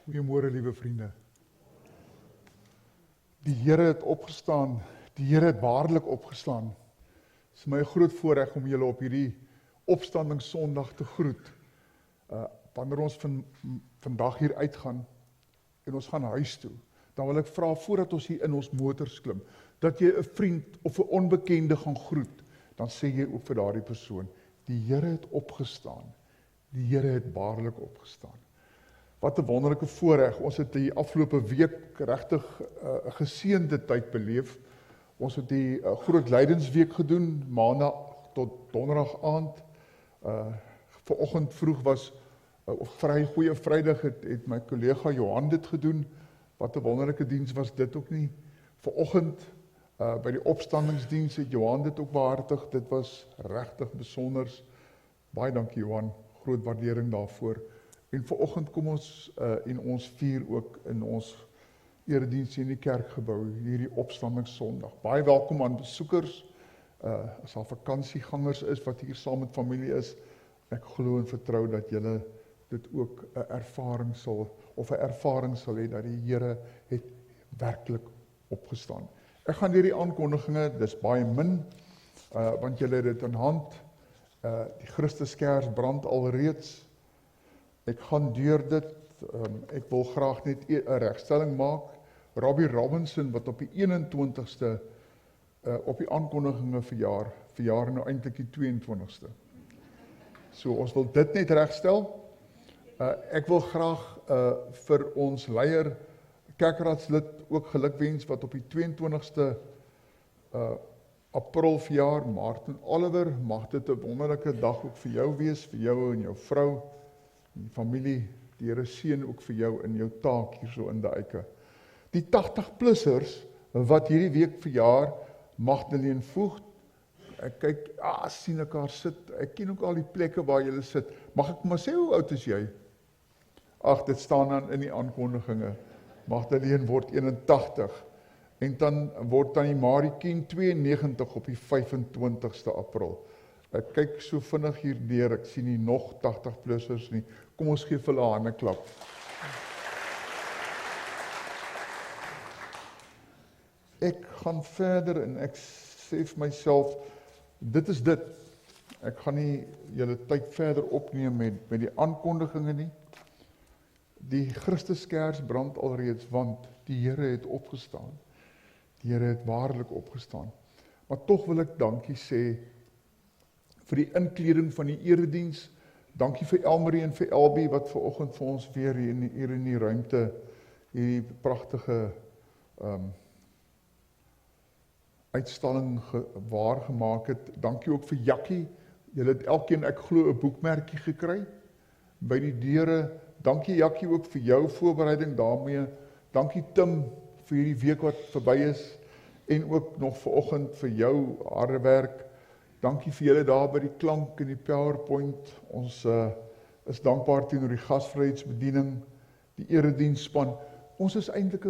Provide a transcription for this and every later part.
Goeiemôre, liewe vriende. Die Here het opgestaan, die Here het waarlik opgestaan. Het is my 'n groot voorreg om julle op hierdie opstandingssondag te groet. Wanneer ons vandag hier uitgaan en ons gaan huis toe, dan wil ek vra voordat ons hier in ons motors klim, dat jy 'n vriend of 'n onbekende gaan groet, dan sê jy ook vir daardie persoon, die Here het opgestaan, die Here het waarlik opgestaan. Wat 'n wonderlike voorreg, ons het die afgelope week regtig 'n geseënde tyd beleef. Ons het die groot lydensweek gedoen, maandag tot donderdag aand. Vanoggend vroeg was, of Goeie Vrydag het my kollega Johan dit gedoen. Wat 'n wonderlike diens was dit ook nie. Vanoggend by die opstandingsdiens het Johan dit ook behartig. Dit was regtig besonders. Baie dankie Johan, groot waardering daarvoor. En vanoggend kom ons en ons vier ook in ons erediens in die kerkgebou, hierdie opstandingssondag. Baie welkom aan besoekers, as daar vakansiegangers is wat hier saam met familie is. Ek glo en vertrou dat julle dit ook 'n ervaring sal hê dat die Here het werklik opgestaan. Ek gaan deur die aankondigings, dis baie min, want julle het dit in hand. Die Christuskers brand alreeds. Ek gaan deur dit, ek wil graag net 'n regstelling maak. Robbie Robinson wat op die 21ste op die aankondigings verjaar nou eintlik die 22ste. So ons wil dit net regstel. Ek wil graag vir ons leier, kerkraadslid ook gelukwens wat op die 22ste April verjaar, Martin Oliver, mag dit 'n wonderlike dag ook vir jou wees, vir jou en jou vrou, die familie, die Here seën ook vir jou in jou taak hierso in Daike. Die 80-plussers wat hierdie week verjaar, Magdalene Voogd, ek kyk, sien ek haar sit, ek ken ook al die plekke waar julle sit. Mag ek maar sê, hoe oud is jy? Ag, dit staan dan in die aankondigings. Magdalene word 81 en dan word Tannie Marie Kien 92 op die 25ste April. Ek kyk so vinnig hier deur, ek sien nie nog 80-plussers nie. Kom ons gee vir hulle 'n handeklap. Ek gaan verder en ek sê vir myself, dit is dit. Ek gaan nie julle tyd verder opneem met die aankondigings nie. Die Christuskers brand alreeds, want die Here het opgestaan. Die Here het waarlik opgestaan. Maar tog wil ek dankie sê vir die inkleding van die erediens. Dankie vir Elmarie en vir Elbie wat vanoggend vir ons weer hier in die ruimte hierdie pragtige uitstalling waargemaak het. Dankie ook vir Jakkie. Julle het elkeen, ek glo, 'n boekmerkie gekry by die deure. Dankie Jakkie ook vir jou voorbereiding daarmee. Dankie Tim vir hierdie week wat verby is en ook nog vanoggend vir jou harde werk. Dankie vir julle daar by die klank en die PowerPoint. Ons is dankbaar teenoor die gasvryheidsbediening, die erediensspan. Ons is eintlik,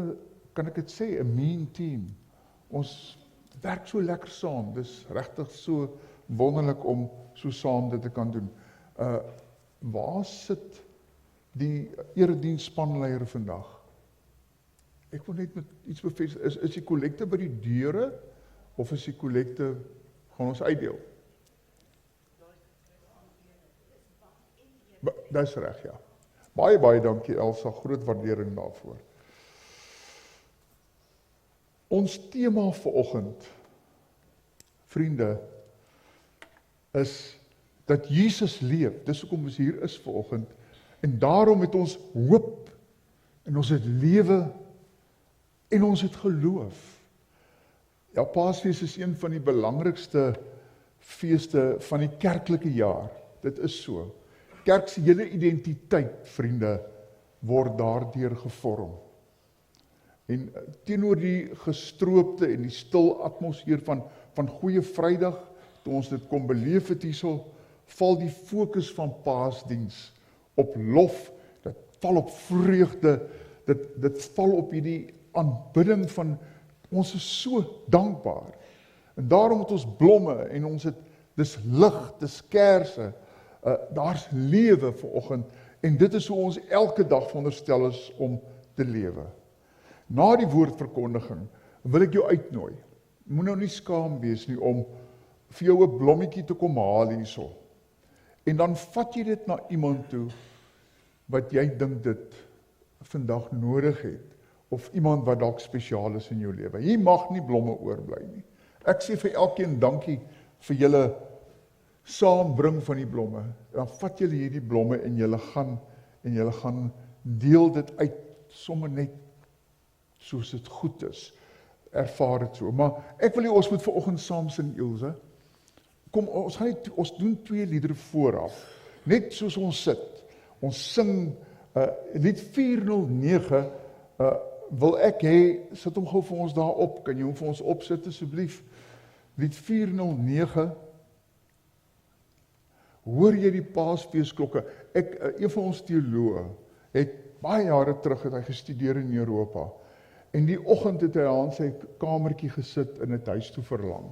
kan ek dit sê, 'n mean team. Ons werk so lekker saam. Dis regtig so wonderlik om so saam dit te kan doen. Waar sit die erediensspanleier vandag? Ek wil net met iets bevestig. Is die kollekte by die deure of is die kollekte gaan ons uitdeel? Dis reg, ja. Baie dankie Elsa, groot waardering daarvoor. Ons tema vanoggend, vriende, is dat Jesus leef. Dis hoekom ons hier is vanoggend. En daarom het ons hoop, en ons het lewe, en ons het geloof. Ja, Paasfees is een van die belangrikste feeste van die kerklike jaar. Dit is so. Kerk se hele identiteit, vriende, word daardeur gevorm. En teenoor die gestroopte en die stil atmosfeer van Goeie Vrydag, toe ons dit kom beleef het hierso, val die fokus van Paasdiens op lof, dit val op vreugde, dit val op hierdie aanbidding van, ons is so dankbaar. En daarom het ons blomme en ons het, dis lig, dis kerse, daar's lewe vanoggend En dit is hoe ons elke dag veronderstel is om te lewe. Na die woordverkondiging wil ek jou uitnooi. Moet nou nie skaam wees nie om vir jou 'n blommetjie te kom haal hierso. En dan vat jy dit na iemand toe wat jy dink dit vandag nodig het, of iemand wat dalk spesiaal is in jou lewe. Hier mag nie blomme oorbly nie. Ek sê vir elkeen dankie vir julle saambring van die blomme. Dan vat julle hierdie blomme en julle gaan deel dit uit, sommer net soos dit goed is. Ervaar dit so. Maar ek wil ons moet vanoggend saam sing, Ilse. Kom, ons doen 2 liedere vooraf. Net soos ons sit. Ons sing lied 409, wil ek hê, sit hom gou vir ons daar op. Kan jy hom vir ons opsit asseblief? Lied 409. Hoor jy die Paasfeesklokke? Een van ons teoloë het baie jare terug het hy gestudeer in Europa. En die oggend het hy aan sy kamertjie gesit en het huis toe verlang.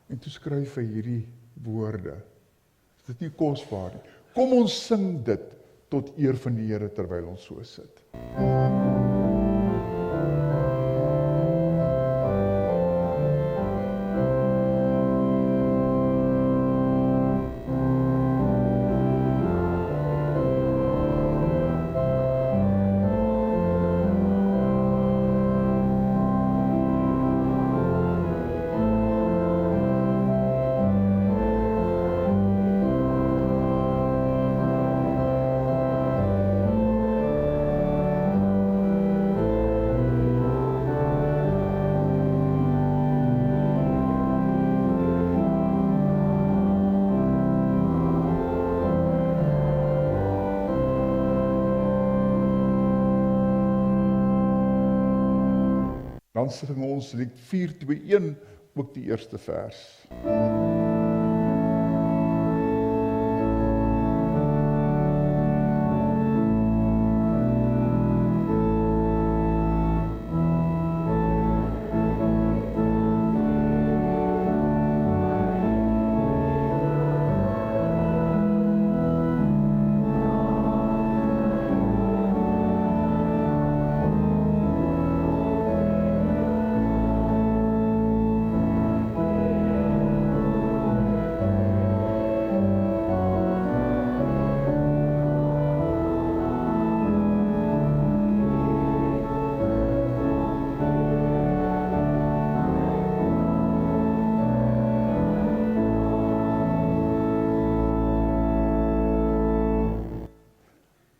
En toe skryf hy hierdie woorde. Is dit nie kosbaar nie? Kom ons sing dit tot eer van die Here terwyl ons so sit. Dan sing ons lied 421, ook die eerste vers.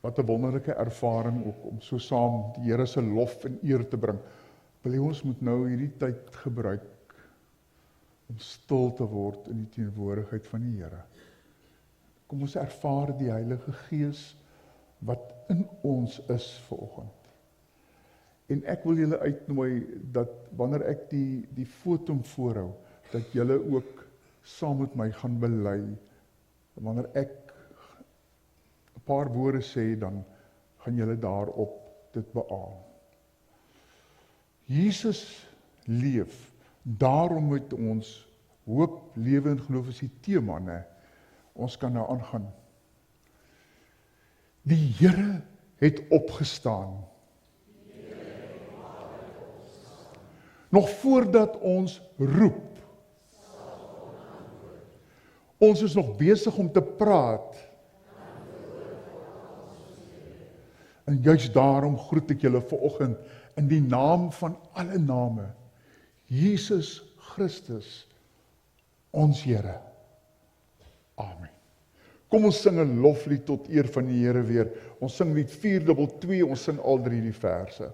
Wat 'n wonderlike ervaring ook om so saam die Here se lof en eer te bring. Wil jy ons moet nou hierdie tyd gebruik om stil te word in die teenwoordigheid van die Here. Kom ons ervaar die Heilige Gees wat in ons is vanoggend. En ek wil julle uitnooi dat wanneer ek die fotum voorhou, dat julle ook saam met my gaan bely. Wanneer ek 'n paar woorde sê, dan gaan julle daarop dit beaam. Jesus leef, daarom moet ons hoop, lewe en geloof is die tema, né? Ons kan nou aangaan. Die Here het opgestaan. Nog voordat ons roep. Ons is nog besig om te praat. En juist daarom groet ek julle vanoggend in die naam van alle name, Jesus Christus, ons Here. Amen. Kom ons sing 'n loflied tot eer van die Here weer. Ons sing lied 422, ons sing al 3 die verse.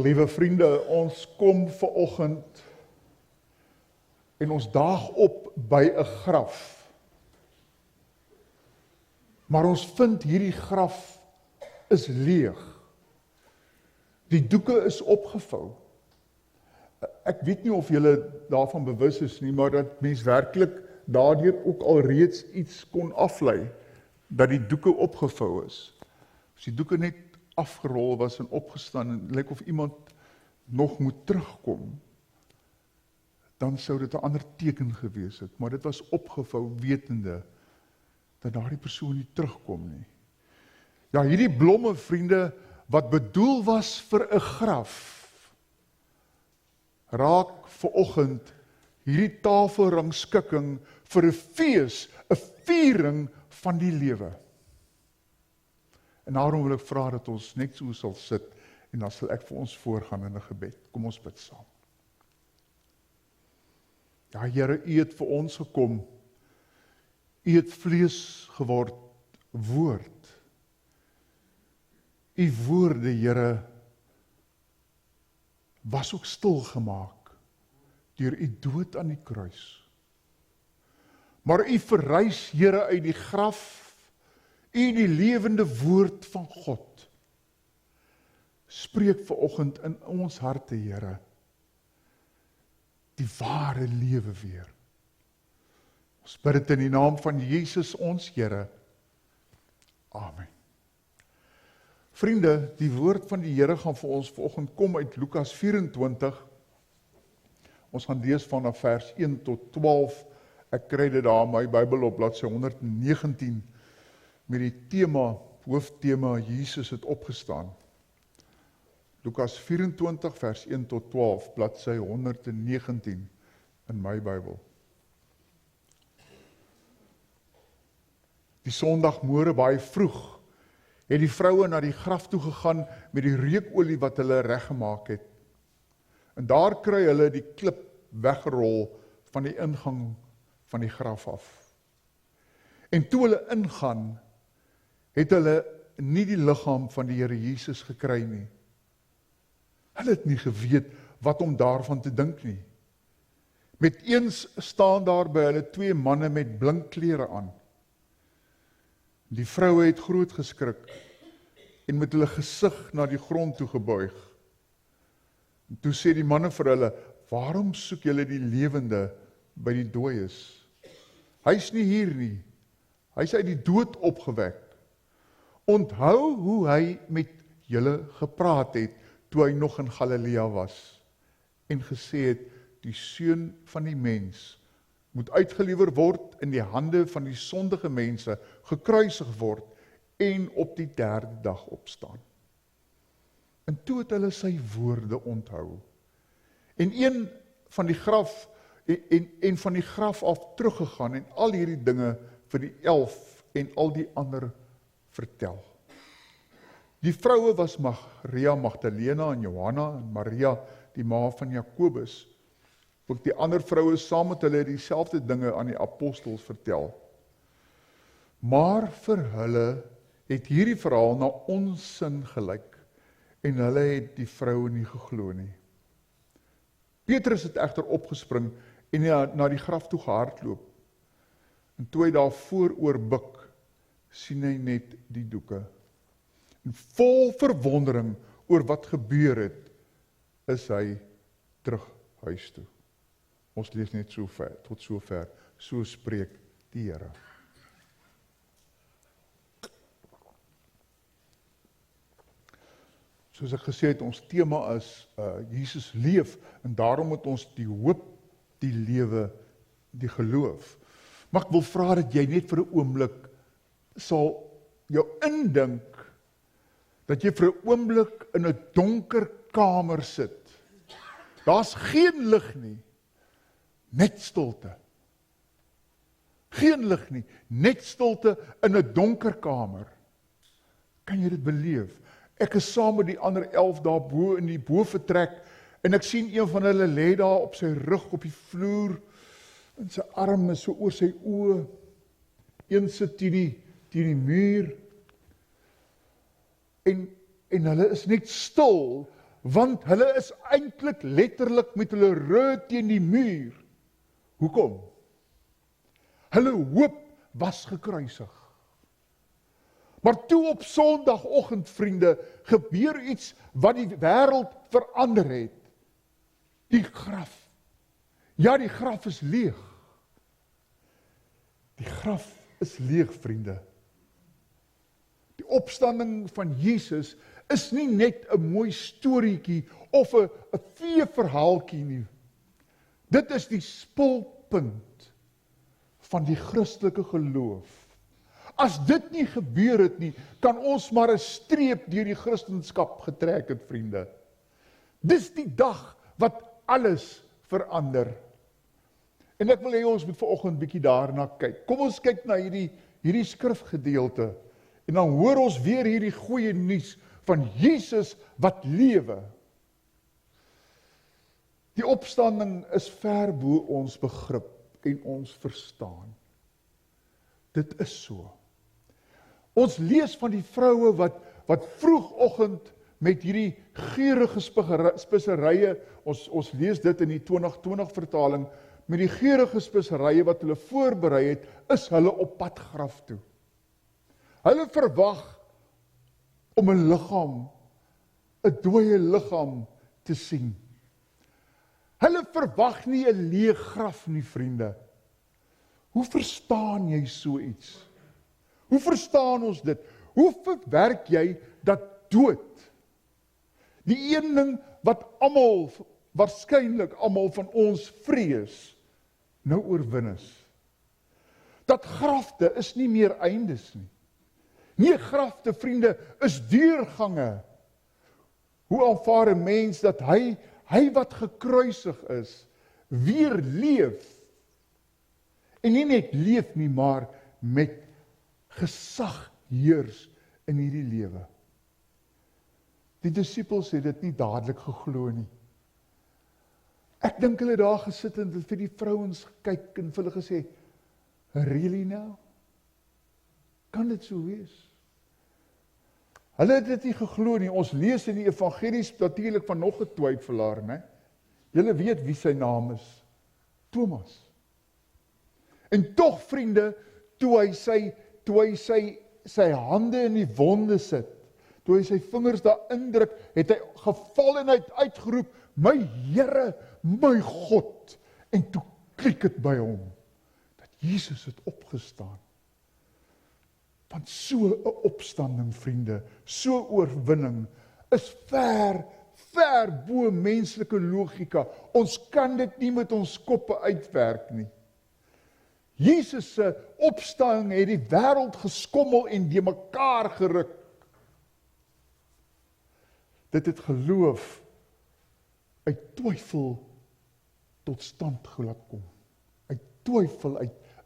Liewe vriende, ons kom vanoggend en ons daag op by 'n graf. Maar ons vind hierdie graf is leeg. Die doeke is opgevou. Ek weet nie of julle daarvan bewus is nie, maar dat mens werklik daardeur ook al reeds iets kon aflei, dat die doeke opgevou is. As die doeke net afgerol was en opgestaan, en lyk of iemand nog moet terugkom, dan sou dit 'n ander teken gewees het, maar dit was opgevou wetende, dat daardie persoon nie terugkom nie. Ja, hierdie blomme, vriende, wat bedoel was vir 'n graf, raak vanoggend hierdie tafelrangskikking vir 'n fees, 'n viering van die lewe. En daarom wil ek vra dat ons net so sal sit, en dan sal ek vir ons voorgaan in 'n gebed. Kom ons bid saam. Ja, Here, U het vir ons gekom. U het vlees geword, woord. U woorde, Here, was ook stil gemaak deur U dood aan die kruis. Maar U verrys, Here, uit die graf, U die lewende woord van God. Spreek vanoggend in ons harte, Here, die ware lewe weer. Ons bid dit in die naam van Jesus ons Here. Amen. Vriende, die woord van die Here gaan vir ons vanoggend kom uit Lukas 24. Ons gaan lees vanaf vers 1 tot 12. Ek kry dit daar in my Bybel op bladsy 119 met die tema, hoofthema, Jesus het opgestaan. Lukas 24 vers 1 tot 12, bladsy 119 in my Bybel. Die Sondagmôre baie vroeg het die vroue na die graf toe gegaan met die reukolie wat hulle reggemaak het. En daar kry hulle die klip weggerol van die ingang van die graf af. En toe hulle ingaan, het hulle nie die liggaam van die Here Jesus gekry nie. Hulle het nie geweet wat om daarvan te dink nie. Met eens staan daar by hulle 2 manne met blink klere aan. Die vroue het groot geskrik en met hulle gesig na die grond toe gebuig. En toe sê die manne vir hulle, waarom soek julle die lewende by die dooies? Hy's nie hier nie, hy's uit die dood opgewek. Onthou hoe hy met julle gepraat het, toe hy nog in Galilea was, en gesê het, die seun van die mens moet uitgelewer word in die hande van die sondige mense, gekruisig word, en op die 3de dag opstaan. En toe het hulle sy woorde onthou. En een van die graf, en van die graf af teruggegaan, en al hierdie dinge vir die 11 en al die ander vertel. Die vroue was Maria Magdalena en Johanna en Maria, die ma van Jakobus. Ook die ander vroue saam met hulle dieselfde dinge aan die apostels vertel. Maar vir hulle het hierdie verhaal na onsin gelyk, en hulle het die vroue nie geglo nie. Petrus het egter opgespring en na die graf toe gehardloop. En toe hy daar vooroor buig, sien hy net die doeke. En vol verwondering oor wat gebeur het, is hy terug huis toe. Ons lees net so ver, tot sover, so spreek die Here. Soos ek gesê het, ons tema is Jesus leef, en daarom moet ons die hoop, die lewe, die geloof. Maar ek wil vra dat jy net vir 'n oomblik sal jou indink, dat jy vir 'n oomblik in 'n donker kamer sit. Daar's geen lig nie, net stilte. Geen lig nie, net stilte in 'n donker kamer. Kan jy dit beleef? Ek is saam met die ander 11 daar bo in die bovertrek, en ek sien een van hulle lê daar op sy rug op die vloer, en sy arm is so oor sy oë, een sit teen die muur, en hulle is net stil, want hulle is eintlik letterlik met hulle rug teen die muur. Hoekom? Hulle hoop was gekruisig. Maar toe op Sondagoggend, vriende, gebeur iets wat die wêreld verander het. Die graf. Ja, die graf is leeg. Die graf is leeg, vriende. Die opstanding van Jesus is nie net 'n mooi storieetjie of 'n feeverhaaltjie nie. Dit is die spulpunt van die Christelike geloof. As dit nie gebeur het nie, kan ons maar 'n streep deur die Christendom getrek het, vriende. Dis die dag wat alles verander. En ek wil hê ons moet vanoggend bietjie daarna kyk. Kom ons kyk na hierdie skrifgedeelte en dan hoor ons weer hierdie goeie nuus van Jesus wat lewe. Die opstanding is ver bo ons begrip en ons verstaan. Dit is so. Ons lees van die vroue wat vroegoggend met hierdie geurende speserye, ons lees dit in die 2020 vertaling, met die geurende speserye wat hulle voorberei het, is hulle op pad graf toe. Hulle verwag om 'n liggaam, 'n dooie liggaam te sien. Hulle verwag nie 'n leë graf nie, vriende. Hoe verstaan jy so iets? Hoe verstaan ons dit? Hoe verwerk jy dat dood, die een ding wat waarskynlik almal van ons vrees, nou oorwin is? Dat grafte is nie meer eindes nie. Nee, grafte, vriende, is deurgange. Hoe aanvaar 'n mens dat hy wat gekruisig is, weer leef? En nie net leef nie, maar met gesag heers in hierdie lewe. Die disippels het dit nie dadelik geglo nie. Ek dink hulle daar gesit en vir die vrouens gekyk en vir hulle gesê, really now? Kan dit so wees? Hulle het dit nie geglo nie. Ons lees in die evangelies natuurlik van nog 'n twyfelaar, né? Julle weet wie sy naam is. Thomas. En tog, vriende, toe hy sy hande in die wonde sit, toe hy sy vingers daar indruk, het hy geval en uitgeroep, my Here, my God. En toe klik dit by hom, dat Jesus het opgestaan. Want so 'n opstanding, vriende, so oorwinning, is ver bo menslike logika. Ons kan dit nie met ons koppe uitwerk nie. Jesus se opstanding het die wêreld geskommel en die mekaar geruk. Dit het geloof uit twyfel tot stand laat kom. Uit twyfel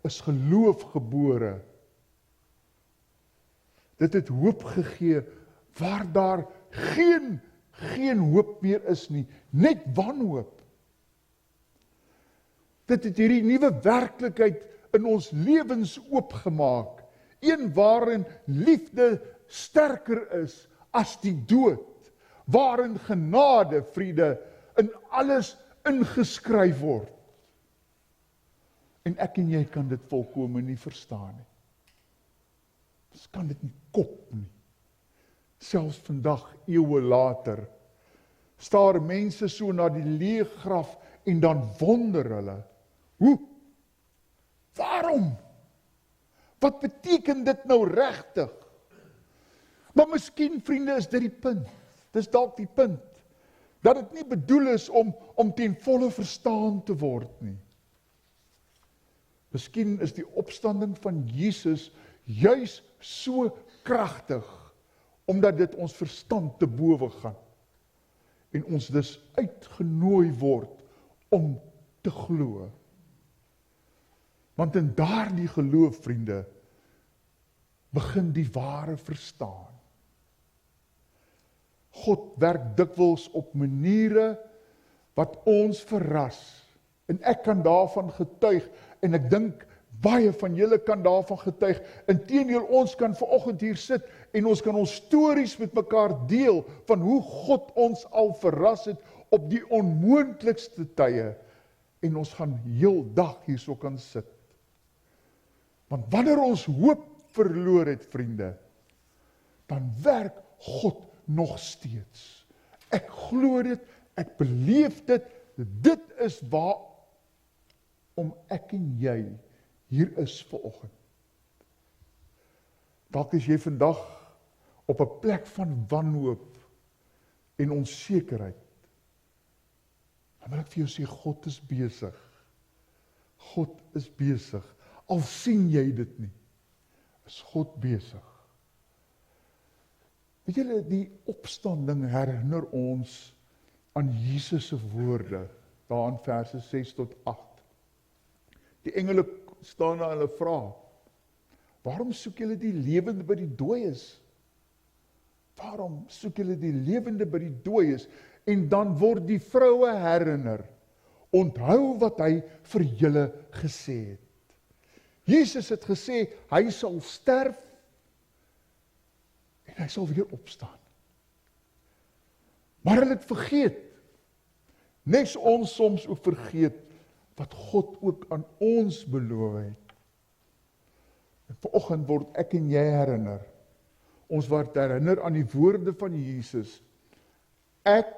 is geloof gebore. Dit het hoop gegee waar daar geen hoop meer is nie, net wanhoop. Dit het hierdie nuwe werklikheid in ons lewens oopgemaak, een waarin liefde sterker is as die dood, waarin genade, vriende, in alles ingeskryf word. En ek en jy kan dit volkome nie verstaan nie. Ons kan dit nie kop nie. Selfs vandag, eeue later, staar mense so na die leë graf en dan wonder hulle, hoe? Waarom? Wat beteken dit nou regtig? Maar miskien, vriende, is dit die punt. Dis dalk die punt, dat dit nie bedoel is om ten volle verstaan te word nie. Miskien is die opstanding van Jesus juis so kragtig, omdat dit ons verstand te bowe gaan, en ons dus uitgenooi word om te glo. Want in daardie geloof, vriende, begin die ware verstaan. God werk dikwels op maniere wat ons verras, en ek kan daarvan getuig, en ek dink Baie van julle kan daarvan getuig. Inteendeel, ons kan vanoggend hier sit en ons kan ons stories met mekaar deel van hoe God ons al verras het op die onmoontlikste tye. En ons gaan heel dag hierso kan sit. Want wanneer ons hoop verloor het, vriende, dan werk God nog steeds. Ek glo dit, ek beleef dit, dit is waarom ek en jy hier is vanoggend. Dalk is jy vandag op 'n plek van wanhoop en onsekerheid. Dan wil ek vir jou sê, God is besig. God is besig. Al sien jy dit nie, is God besig. Weet julle, die opstanding herinner ons aan Jesus se woorde, daar in verse 6 tot 8. Die engele staan daar en hulle vra, waarom soek julle die lewende by die dooies? Waarom soek julle die lewende by die dooies? En dan word die vroue herinner, onthou wat hy vir julle gesê het. Jesus het gesê, hy sal sterf, en hy sal weer opstaan. Maar hulle het vergeet, net ons soms ook vergeet, wat God ook aan ons beloof het. En vanoggend word ek en jy herinner, ons word herinner aan die woorde van Jesus, ek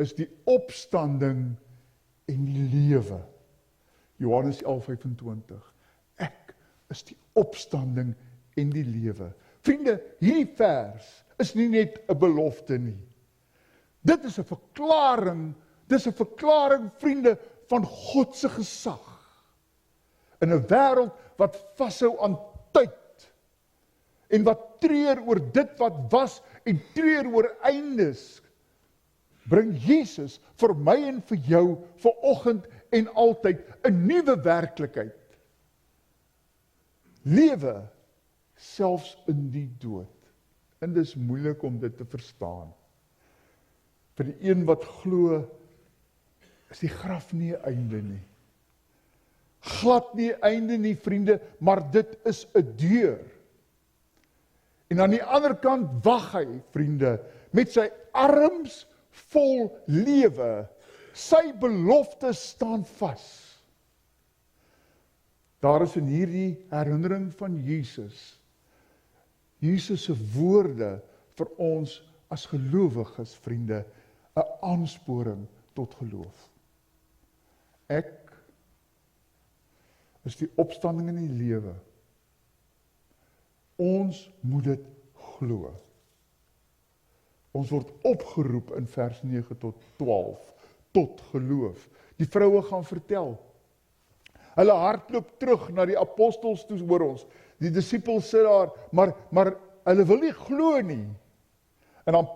is die opstanding en die lewe. Johannes 11:25. Ek is die opstanding en die lewe. Vriende, hierdie vers is nie net 'n belofte nie. Dit is 'n verklaring, vriende, van God se gesag. In 'n wêreld wat vashou aan tyd en wat treur oor dit wat was en treur oor eindes, bring Jesus vir my en vir jou vanoggend en altyd 'n nuwe werklikheid. Lewe selfs in die dood. En dis moeilik om dit te verstaan. Vir die een wat glo, is die graf nie 'n einde nie. Glad nie 'n einde nie, vriende, maar dit is 'n deur. En aan die ander kant wag hy, vriende, met sy arms vol lewe. Sy beloftes staan vas. Daar is in hierdie herinnering van Jesus se woorde vir ons as gelowiges, vriende, 'n aansporing tot geloof. Ek is die opstanding en die lewe. Ons moet dit glo. Ons word opgeroep in vers 9 tot 12, tot geloof. Die vroue gaan vertel. Hulle hardloop terug na die apostels toe, hoor ons. Die disippels sit daar, maar hulle wil nie glo nie. En dan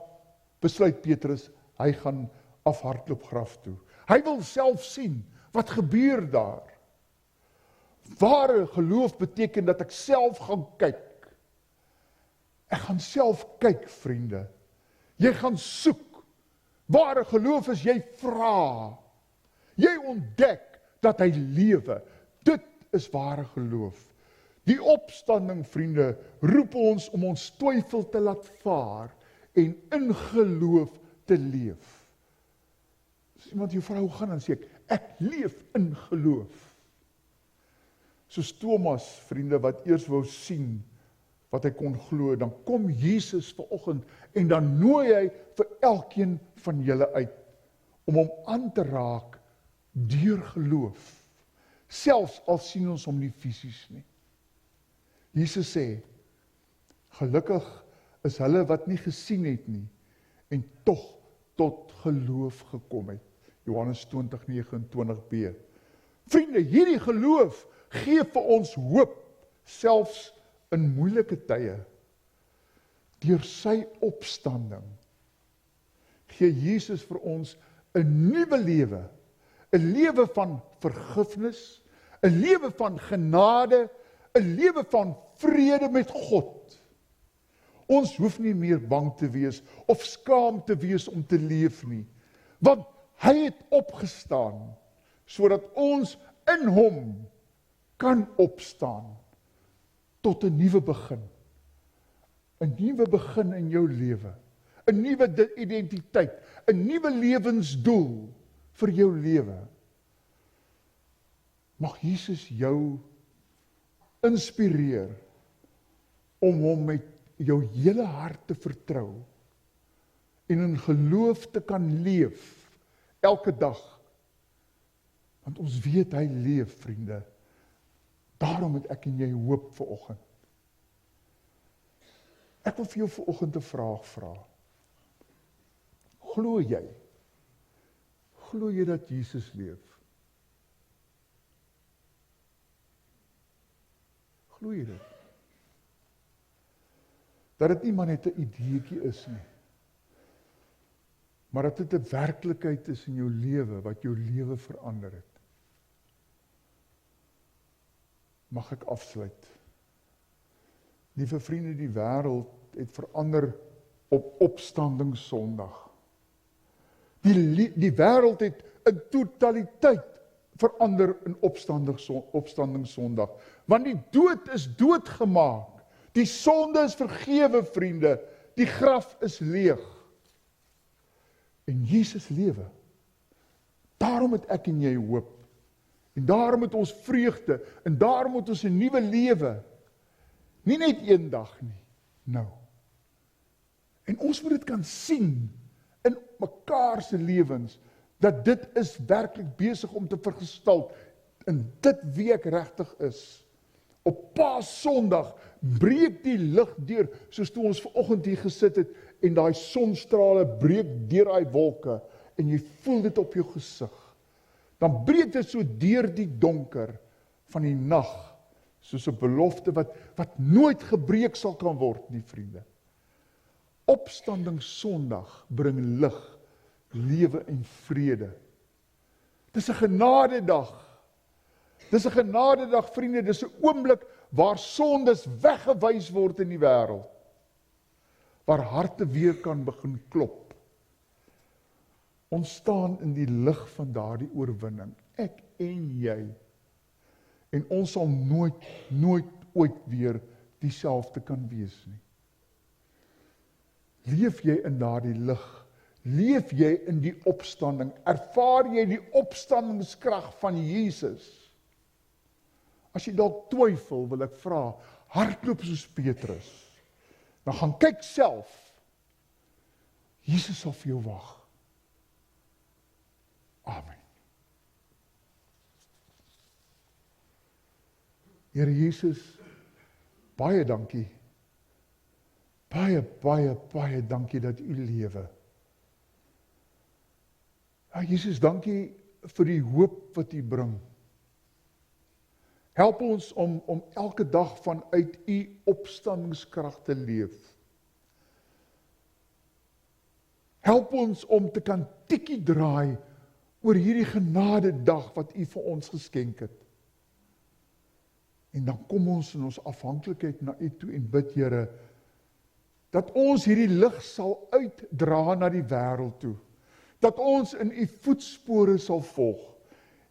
besluit Petrus, hy gaan afhardloop graf toe. Hy wil self sien, wat gebeur daar? Ware geloof beteken dat ek self gaan kyk. Ek gaan self kyk, vriende. Jy gaan soek. Ware geloof is jy vra. Jy ontdek dat hy lewe. Dit is ware geloof. Die opstanding, vriende, roep ons om ons twyfel te laat vaar en in geloof te leef. As iemand jou vrou gaan en sê ek leef in geloof. Soos Thomas, vriende, wat eers wou sien wat hy kon glo, dan kom Jesus vanoggend en dan nooi hy vir elkeen van julle uit om hom aan te raak deur geloof. Selfs al sien ons hom nie fisies nie. Jesus sê, gelukkig is hulle wat nie gesien het nie en tog tot geloof gekom het. Johannes 20:29b. Vriende, hierdie geloof gee vir ons hoop, selfs in moeilike tye. Deur sy opstanding gee Jesus vir ons 'n nuwe lewe, 'n lewe van vergifnis, 'n lewe van genade, 'n lewe van vrede met God. Ons hoef nie meer bang te wees of skaam te wees om te leef nie, want hy het opgestaan sodat ons in hom kan opstaan tot 'n nuwe begin. 'n Nuwe begin in jou lewe. 'n Nuwe identiteit, 'n nuwe lewensdoel vir jou lewe. Mag Jesus jou inspireer om hom met jou hele hart te vertrou en in geloof te kan leef elke dag. Want ons weet hy leef, vriende. Daarom het ek en jy hoop vanoggend. Ek wil vir jou vanoggend 'n vraag vra. Glo jy? Glo jy dat Jesus leef? Glo jy dit? Dat dit nie maar net 'n ideetjie is nie, maar dat dit 'n werklikheid is in jou lewe, wat jou lewe verander het. Mag ek afsluit? Liewe vriende, die wêreld het verander op opstandingssondag. Die wêreld het in totaliteit verander in opstandingssondag. Want die dood is doodgemaak. Die sonde is vergewe, vriende. Die graf is leeg. En Jesus lewe. Daarom het ek en jy hoop. En daarom het ons vreugde. En daarom het ons 'n nuwe lewe. Nie net een dag nie. Nou. En ons moet dit kan sien in mekaar se lewens, dat dit is werklik besig om te vergestalt. En dit wie ek regtig is. Op Paasondag breek die lig deur, soos toe ons vanoggend hier gesit het, en daai sonstrale breek deur daai wolke, en jy voel dit op jou gesig. Dan breek dit so deur die donker van die nag, soos 'n belofte wat nooit gebreek sal kan word nie, vriende. Opstandingssondag bring lig, lewe en vrede. Dis 'n genadedag. Dis 'n genadedag, vriende, dis 'n oomblik waar sondes weggewys word in die wêreld. Waar harte weer kan begin klop. Ons staan in die lig van daardie oorwinning, ek en jy. En ons sal nooit ooit weer dieselfde kan wees nie. Leef jy in daardie lig? Leef jy in die opstanding? Ervaar jy die opstandingskrag van Jesus? As jy dalk twyfel, wil ek vra, hardloop soos Petrus. Dan gaan kyk self. Jesus sal vir jou wag. Amen. Here Jesus, baie dankie. Baie dankie dat u lewe. Ja, Jesus, dankie vir die hoop wat u bring. Help ons om elke dag vanuit u opstandingskrag te leef. Help ons om te kan tikkie draai oor hierdie genadedag wat u vir ons geskenk het. En dan kom ons in ons afhanklikheid na u toe en bid, Here, dat ons hierdie lig sal uitdra na die wêreld toe. Dat ons in u voetspore sal volg.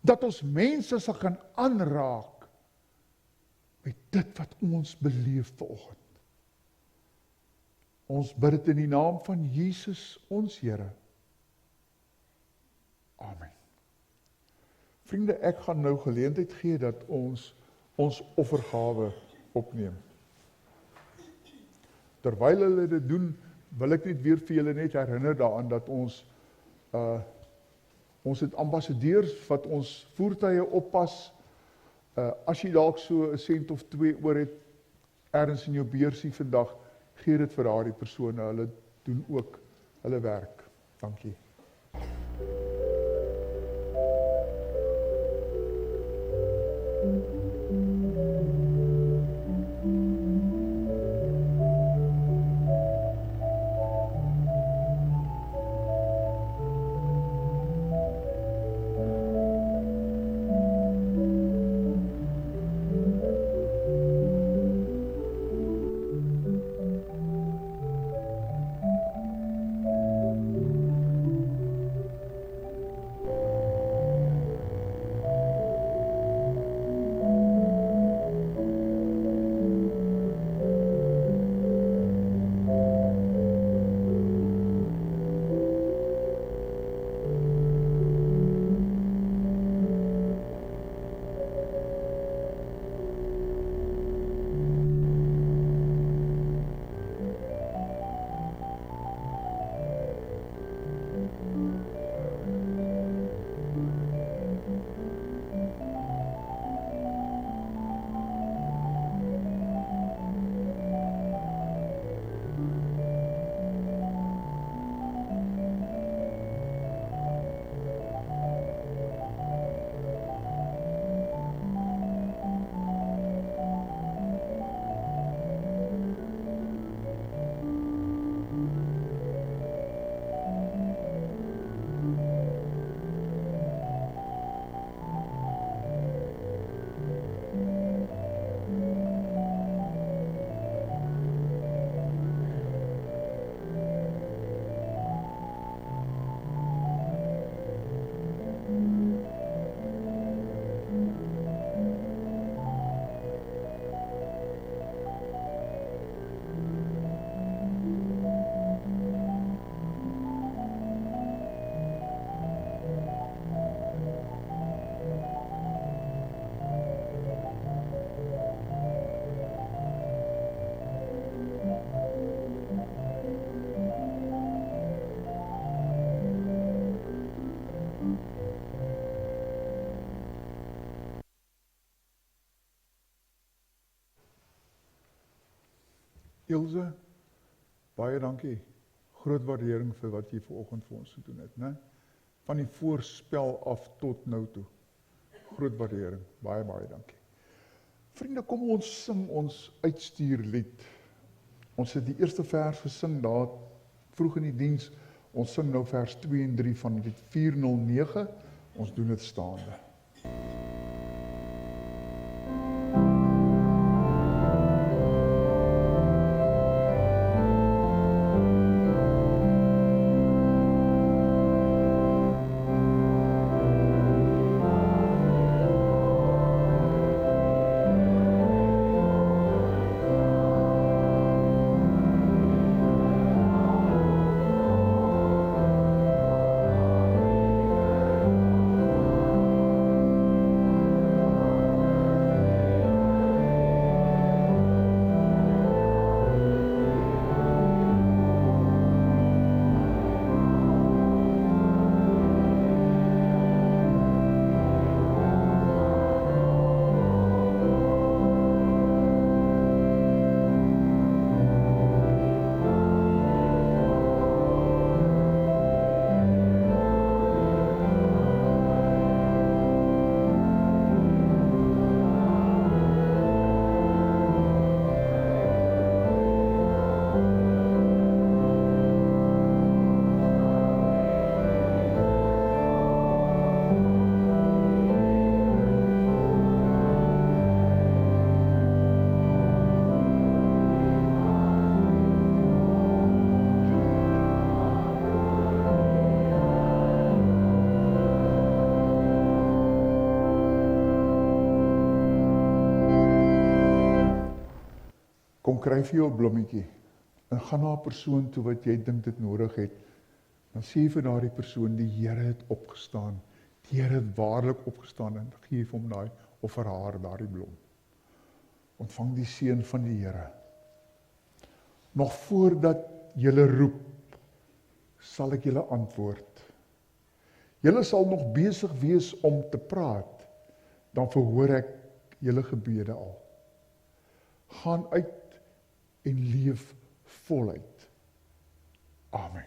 Dat ons mense sal kan aanraak met dit wat ons beleef vanoggend. Ons bid dit in die naam van Jesus, ons Here. Amen. Vriende, ek gaan nou geleentheid gee dat ons offergawe opneem. Terwyl hulle dit doen, wil ek net weer vir julle net herinner daaraan dat ons het ambassadeurs wat ons voertuie oppas. As jy dalk so 'n sent of 2 oor het, ergens in jou beursie vandag, gee dit vir daardie persone, hulle doen ook hulle werk. Dankie. Ilse, baie dankie. Groot waardering vir wat jy vanoggend vir ons gedoen het, né? Van die voorspel af tot nou toe. Groot waardering. Baie dankie. Vriende, kom ons sing ons uitstuurlied. Ons het die eerste vers gesing daar vroeg in die diens. Ons sing nou vers 2 en 3 van lied 409. Ons doen dit staande. Kom kry vir jou 'n blommetjie en gaan na 'n persoon toe wat jy dink dit nodig het. Dan sê jy vir daardie persoon, die Here het opgestaan. Die Here het waarlik opgestaan en gee vir hom daai of vir haar daardie blom. Ontvang die seën van die Here. Nog voordat julle roep, sal ek julle antwoord. Julle sal nog besig wees om te praat, dan verhoor ek julle gebede al. Gaan uit en leef voluit. Amen.